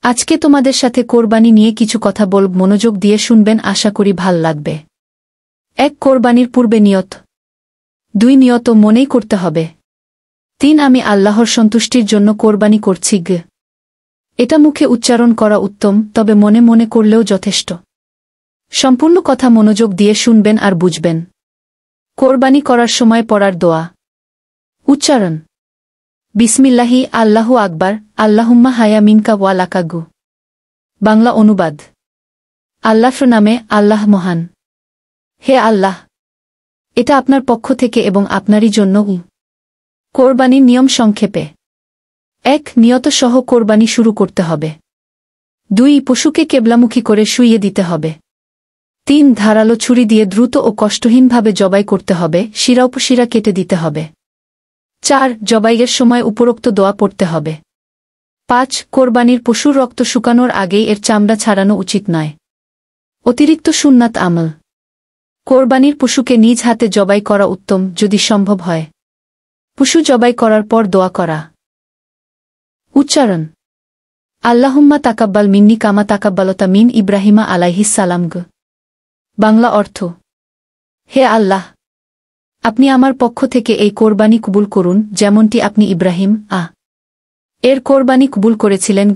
আজকে তোমাদের সাথে কোরবানি নিয়ে কিছু কথা বলব, মনোযোগ দিয়ে শুনবেন, আশা করি ভাল লাগবে। 1. কোরবানির পূর্বে নিয়ত। 2. নিয়ত মনেই করতে হবে। 3. আমি আল্লাহর সন্তুষ্টির জন্য কোরবানি করছি। এটা মুখে উচ্চারণ করা উত্তম, তবে মনে মনে করলেও যথেষ্ট। সম্পূর্ণ কথা মনোযোগ দিয়ে শুনবেন আর বুঝবেন। কোরবানি করার সময় পড়ার দোয়া। উচ্চারণ: বিসমিল্লাহি আল্লাহু আকবার, আল্লাহুম্মা হায়া মিনকা ওয়া লাকাগু। বাংলা অনুবাদ: আল্লাহর নামে, আল্লাহ মহান। হে আল্লাহ, এটা আপনার পক্ষ থেকে এবং আপনারই জন্য। কোরবানির নিয়ম সংক্ষেপে: 1. নিয়ত সহ কোরবানি শুরু করতে হবে। 2. পশুকে কেবলামুখী করে শুইয়ে দিতে হবে। 3. ধারালো ছুরি দিয়ে দ্রুত ও কষ্টহীনভাবে জবাই করতে হবে, শিরা উপশিরা কেটে দিতে হবে। 4. জবাইয়ের সময় উপরোক্ত দোয়া পড়তে হবে। 5. কোরবানির পশুর রক্ত শুকানোর আগেই এর চামড়া ছাড়ানো উচিত নয়। অতিরিক্ত সুন্নাত আমল: কোরবানির পশুকে নিজ হাতে জবাই করা উত্তম, যদি সম্ভব হয়। পশু জবাই করার পর দোয়া করা। উচ্চারণ: আল্লাহুম্মা তাকাব্বাল মিন্নি কামা তাকাব্বালতা মিন ইব্রাহিমা আলাইহিস সালাম। বাংলা অর্থ: হে আল্লাহ, আপনি আমার পক্ষ থেকে এই কোরবানি কবুল করুন, যেমনটি আপনি ইব্রাহিম এর কোরবানি কবুল করেছিলেন।